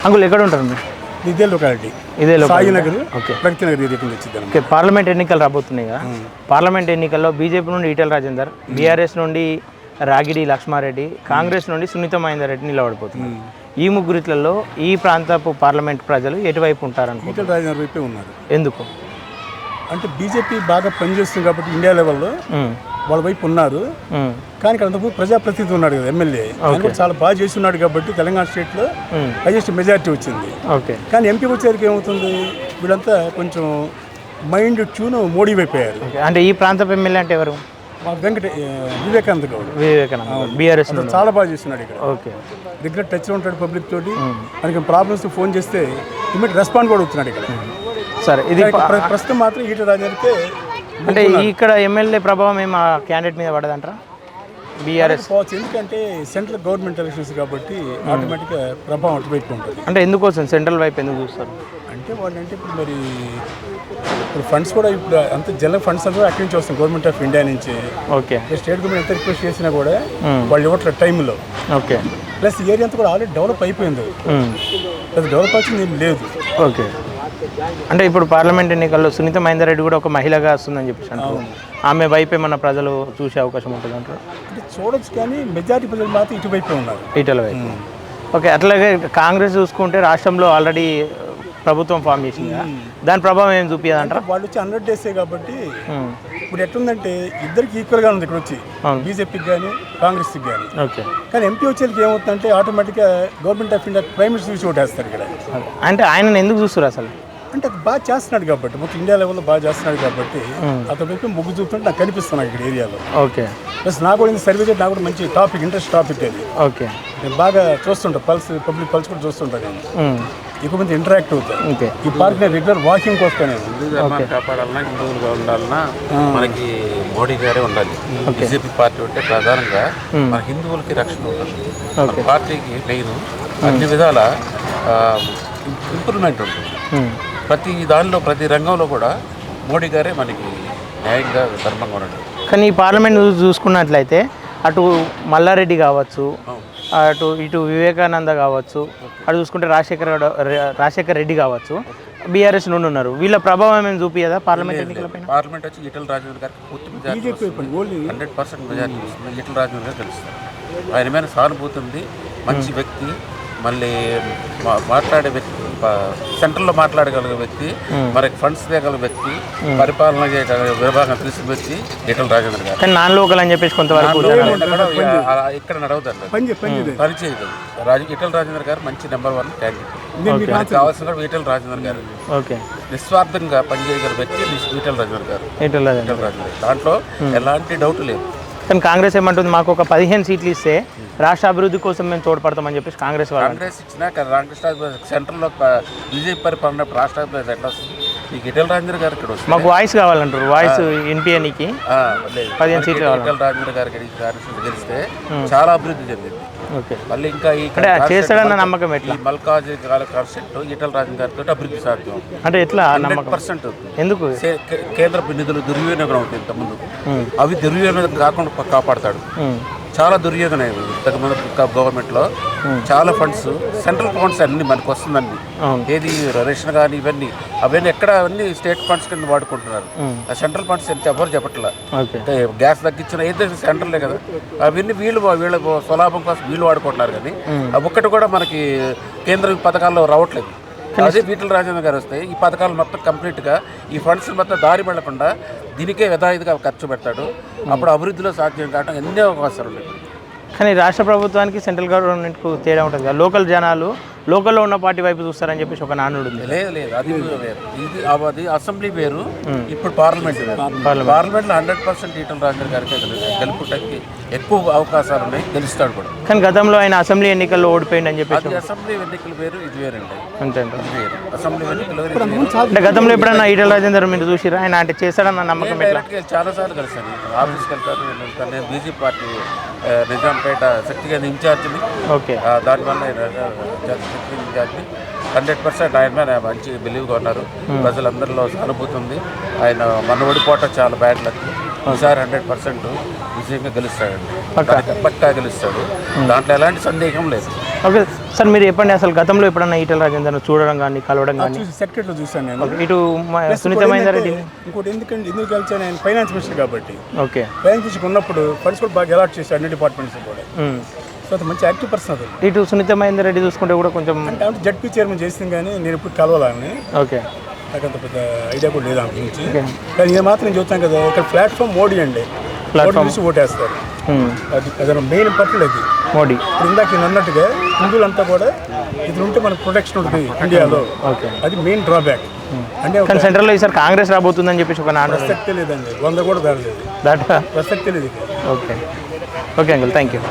Uncle ఎక్కడ ఉంటారు మీరు? ఇదే లొకాలిటీ, ఇదే సాయినగర్, ఓకే. ప్రగతినగర్ ఏరియా కింద వచ్చింది. ఓకే, పార్లమెంట్ ఎన్నికలు రాబోతున్నాయి కదా. పార్లమెంట్ ఎన్నికల్లో బీజేపీ నుండి ఈటెల రాజేందర్, బీఆర్ఎస్ నుండి రాగిడి లక్ష్మారెడ్డి, కాంగ్రెస్ నుండి సునీత మహేందర్ రెడ్డి నిలబడిపోతున్నారు. ఈ ముగ్గురిట్లలో ఈ ప్రాంతపు పార్లమెంట్ ప్రజలు ఎటువైపు ఉంటారనుకో? ఈటెల రాజేందర్ వైపే ఉన్నారు. ఎందుకు అంటే బీజేపీ బాగా పనిచేస్తుంది కాబట్టి ఇండియా లెవెల్లో వాళ్ళ వైపు ఉన్నారు. కానీ ఇక్కడ అంతకు ప్రజాప్రతినిధి ఉన్నాడు కదా, ఎమ్మెల్యే, ఆయన కూడా చాలా బాగా చేస్తున్నాడు కాబట్టి తెలంగాణ స్టేట్లో హైయెస్ట్ మెజారిటీ వచ్చింది. ఓకే, కానీ ఎంపీ వచ్చేసరికి ఏమవుతుంది, వీళ్ళంతా కొంచెం మైండ్ ట్యూన్ మోడీ వైపోయారు. అంటే ఈ ప్రాంతపు ఎమ్మెల్యే అంటే ఎవరు? వివేకానంద గౌడ్, బీఆర్ఎస్ చాలా బాగా చేస్తున్నాడు ఇక్కడ. ఓకే, రెగ్యులర్ టచ్లో ఉంటాడు పబ్లిక్ తోటి. మనకి ప్రాబ్లమ్స్ ఫోన్ చేస్తే ఇమీడియట్ రెస్పాండ్ కూడా అవుతున్నాడు ఇక్కడ. సరే, ఇది ప్రస్తుతం మాత్రం ఈటెల రాజేందర్కే. అంటే ఇక్కడ ఎమ్మెల్యే ప్రభావం ఏం ఆ క్యాండిడేట్ మీద పడదంటారా? బీఆర్ఎస్ ఎందుకంటే సెంట్రల్ గవర్నమెంట్ ఎలక్షన్స్ కాబట్టి ఆటోమేటిక్గా ప్రభావం అటువైపు ఉంటుంది. అంటే ఎందుకోసం సెంట్రల్ వైపు ఎందుకు చూస్తారు? అంటే వాళ్ళంటే ఇప్పుడు మరి ఇప్పుడు ఫండ్స్ కూడా ఇప్పుడు అంత జనరల్ ఫండ్స్ అంతా అక్కడి నుంచి వస్తాయి, గవర్నమెంట్ ఆఫ్ ఇండియా నుంచి. ఓకే, స్టేట్ గవర్నమెంట్ ఎంత రిక్వెస్ట్ చేసినా కూడా వాళ్ళు ఇవ్వట్లేదు టైంలో. ఓకే, ప్లస్ ఏరియా అంతా కూడా ఆల్రెడీ డెవలప్ అయిపోయింది, అది డెవలప్ అవుతుంది ఏం లేదు. ఓకే, అంటే ఇప్పుడు పార్లమెంట్ ఎన్నికల్లో సునీత మహేందర్ రెడ్డి కూడా ఒక మహిళగా వస్తుందని చెప్పేసి అంటారు. ఆమె వైపే మన ప్రజలు చూసే అవకాశం ఉంటుంది అంటారు. అంటే చూడొచ్చు, కానీ మెజారిటీ ప్రజలు మాత్రం ఇటువైపే ఉన్నారు, ఈటెల వైపు. ఓకే, అట్లాగే కాంగ్రెస్ చూసుకుంటే రాష్ట్రంలో ఆల్రెడీ ప్రభుత్వం ఫామ్ చేసింది, దాని ప్రభావం ఏం చూపించదంటారు? వాళ్ళు వచ్చి 100 డేసే కాబట్టి ఇప్పుడు ఎట్లుందంటే ఇద్దరికి ఈక్వల్గా ఉంది ఇక్కడ వచ్చి, బీజేపీకి కానీ కాంగ్రెస్కి కానీ. ఓకే, కానీ ఎంపీ వచ్చేకి ఏమవుతుందంటే ఆటోమేటిక్గా government of India prime minister చూసి ఓటేస్తారు ఇక్కడ. అంటే ఆయన ఎందుకు చూస్తారు అసలు? అంటే బాగా చేస్తున్నాడు కాబట్టి, మొత్తం ఇండియా లెవెల్లో బాగా చేస్తున్నాడు కాబట్టి అతని వైపు మొగ్గు చూపుతుంటే నాకు కనిపిస్తున్నాను ఇక్కడ ఏరియాలో. ఓకే, ప్లస్ నాకు కూడా సర్వే చేయడం నాకు కూడా మంచి టాపిక్, ఇంట్రెస్ట్ టాపిక్ అది. ఓకే, నేను బాగా చూస్తుంటా, పబ్లిక్ పల్స్ కూడా చూస్తుంటాను నేను, ఎక్కువ మంది ఇంటరాక్ట్ అవుతాను. ఓకే, ఈ పార్క్ నేను రెగ్యులర్ వాకింగ్ వస్తాను నేను. హిందూ ధర్మాన్ని కాపాడాలన్నా, హిందువులుగా ఉండాలన్నా మనకి మోడీ గారే ఉండాలి. బీజేపీ పార్టీ ఉంటే ప్రధానంగా మన హిందువులకి రక్షణ ఉంటుంది. మన పార్టీకి మెయిన్ అన్ని విధాల ఇంప్రూవ్మెంట్ ఉంటుంది. ప్రతి దానిలో, ప్రతి రంగంలో కూడా మోడీ గారే మనకి న్యాయంగా ధర్మంగా ఉన్నాడు. కానీ ఈ పార్లమెంట్ చూసుకున్నట్లయితే అటు మల్లారెడ్డి కావచ్చు, ఇటు వివేకానంద కావచ్చు, అటు చూసుకుంటే రాజశేఖర్ రెడ్డి కావచ్చు, బీఆర్ఎస్ నుండి ఉన్నారు. వీళ్ళ ప్రభావం ఏం చూపించదా పార్లమెంట్ ఎన్నికలపైన? పార్లమెంట్ వచ్చి ఈటెల రాజేందర్ గారికి పూర్తి మెజారిటీ 100% మెజారిటీ వస్తుంది. ఈటెల రాజేందర్ గారు గెలుస్తారు. ఆయన మీద సానుభూతి ఉంది, మంచి వ్యక్తి, మళ్ళీ మాట్లాడే వ్యక్తి, సెంట్రల్లో మాట్లాడగలిగే వ్యక్తి, మనకి ఫండ్స్ తేగల వ్యక్తి, పరిపాలన చేయగలిగే విభాగం తెలిసిన వ్యక్తి ఈటెల రాజేందర్ గారు. కానీ నాన్ లోకల్ అని చెప్పేసి కొంతవరకు ఇక్కడ నడవదండి, పని చేయదు. ఈటెల రాజేందర్ గారు మంచి నెంబర్ 1 క్యాండిడేట్. మనకి కావాల్సిన కూడా ఈటెల రాజేందర్ గారు. ఓకే, నిస్వార్థంగా పనిచేయగల వ్యక్తి ఈటెల రాజేందర్ గారు. ఈటెల రాజేందర్ దాంట్లో ఎలాంటి డౌట్ లేదు. కానీ కాంగ్రెస్ ఏమంటుంది, మాకు ఒక 15 సీట్లు ఇస్తే రాష్ట్ర అభివృద్ధి కోసం మేము తోడ్పడతామని చెప్పేసి కాంగ్రెస్ ఇచ్చినా రామకృష్ణ సెంట్రల్లో బీజేపీ పరిపాలన రాష్ట్ర అభివృద్ధి ఎట్లా వస్తుంది? మీకు ఈటెల రాజేందర్ గారు ఇక్కడ వస్తుంది. మాకు వాయిస్ కావాలంటారు, వాయిస్ వినిపించడానికి 15 సీట్లు కావాలి. ఈటెల రాజేందర్ గారికి గెలిస్తే చాలా అభివృద్ధి చెందింది. ఓకే, మళ్ళీ ఇంకా చేస్తాడన్న నమ్మకం ఎట్లా? మల్కాజ్ కాన్సెప్ట్ ఈటెల రాజేందర్ గారితో అభివృద్ధి సాధ్యం. అంటే ఎట్లా 100%? ఎందుకు? కేంద్ర నిధులు దుర్వినియోగం అవుతుంది ఇంతకుముందు, అవి దుర్వినియోగం కాకుండా కాపాడతాడు. చాలా దుర్యోగం అయ్యింది ఇంతకుముందు గవర్నమెంట్లో. చాలా ఫండ్స్, సెంట్రల్ ఫండ్స్ అన్ని మనకు వస్తుందండి. ఏది రేషన్ కానీ ఇవన్నీ అవన్నీ ఎక్కడ అన్ని స్టేట్ ఫండ్స్ కింద వాడుకుంటున్నారు. ఆ సెంట్రల్ ఫండ్స్ ఎంత ఎవరు చెప్పట్లా. గ్యాస్ తగ్గించిన ఏదైతే సెంట్రలే కదా, అవన్నీ వీళ్ళ స్వలాభం కోసం వీళ్ళు వాడుకుంటున్నారు. కానీ ఒక్కటి కూడా మనకి కేంద్ర పథకాల్లో రావట్లేదు. అదే ఈటెల రాజేందర్ గారు వస్తే ఈ పథకాలు మొత్తం కంప్లీట్గా, ఈ ఫండ్స్ మొత్తం దారి వెళ్లకుండా దీనికే యథావిధిగా ఖర్చు పెడతాడు. అప్పుడు అభివృద్ధిలో సాధ్యం కావడం ఎన్నో అవకాశాలు ఉన్నాయి. కానీ రాష్ట్ర ప్రభుత్వానికి సెంట్రల్ గవర్నమెంట్కు తేడా ఉంటుంది కదా. లోకల్ జనాలు లోకల్లో ఉన్న పార్టీ వైపు చూస్తారని చెప్పేసి ఒక నానుడు ఉంది. లేదు, అది లేదు. అది అసెంబ్లీ వేరు, ఇప్పుడు పార్లమెంట్ వేరు. పార్లమెంట్లో 100% ఈటెల రాజేందర్ గారికి గెలుపుటకి ఎక్కువ అవకాశాలు ఉన్నాయి, గెలుస్తాడు కూడా. కానీ గతంలో ఆయన అసెంబ్లీ ఎన్నికల్లో ఓడిపోయింది అని చెప్పేసి. అసెంబ్లీ ఎన్నికలు వేరు, ఇది వేరండి. అంతే, అసెంబ్లీ ఎన్నికలు అంటే గతంలో ఎప్పుడన్నా ఈటెల రాజేందర్ మీరు చూసిరా? ఆయన అంటే చేస్తాడన్న నమ్మకం ఎట్లా? చాలాసార్లు కలిసాను, ఆఫీస్కి వెళ్తాను. నేను బీజేపీ పార్టీ నిజాంపేట శక్తిగా ఇన్ఛార్జిని. ఓకే, దానివల్ల 100% ఆయన మీద మంచి బిలీవ్గా ఉన్నారు. ప్రజలందరిలో సానుభూతి ఉంది. ఆయన మన ఓడిపోవటం చాలా బ్యాడ్ లక్. ఈసారి 100% విజయంగా గెలుస్తాడండి, పక్కా గెలుస్తాడు. దాంట్లో ఎలాంటి సందేహం లేదు. ఓకే. సార్ మీరు చెప్పండి, అసలు గతంలో ఎప్పుడన్నా ఈటెల రాజేందర్ చూడడం కానీ కలవడం కానీ? చూసి సెక్రటరీలో చూశాను నేను. ఇటు సునీత మహేందర్ రెడ్డి. ఇంకోటి ఎందుకు కలిసాను, నేను ఫైనాన్స్ మినిస్టర్ కాబట్టి ఓకే. ఫైనాన్స్ మినిస్టర్ ఉన్నప్పుడు ఫండ్స్ కూడా బాగా అలాట్ చేశారు అన్ని డిపార్ట్మెంట్స్ కూడా. సో అది మంచి యాక్టివ్ పర్సన్ అది. ఇటు సునీత మహేందర్ రెడ్డి చూసుకుంటే కూడా కొంచెం అంటే జడ్పీ చైర్మన్ చేసింది కానీ నేను ఇప్పుడు కలవాలని ఓకే. నాకు అంత పెద్ద ఐడియా కూడా లేదు ఆమె గురించి. కానీ ఇది మాత్రం నేను చూస్తాను కదా, ఇక్కడ ప్లాట్ఫామ్ మోడీ అండి, ప్లాట్ఫామ్ చూసి ఓటేస్తారు. అది అదే మెయిన్ ఇంపార్టెంట్ అది మోడీ. ఇప్పుడు ఇందాక నేను అన్నట్టుగా హిందువులంతా కూడా ఇది ఉంటే మనకు ప్రొటెక్షన్ ఉంటుంది ఇండియాలో. అది మెయిన్ డ్రాబ్యాక్. అంటే కానీ సెంట్రల్లో ఈసారి కాంగ్రెస్ రాబోతుందని చెప్పేసి ఒక నాన్న ప్రసక్తే లేదండి, 100 కూడా దాడలేదు, దాటా ప్రసక్తే లేదు. Okay okay uncle, thank you.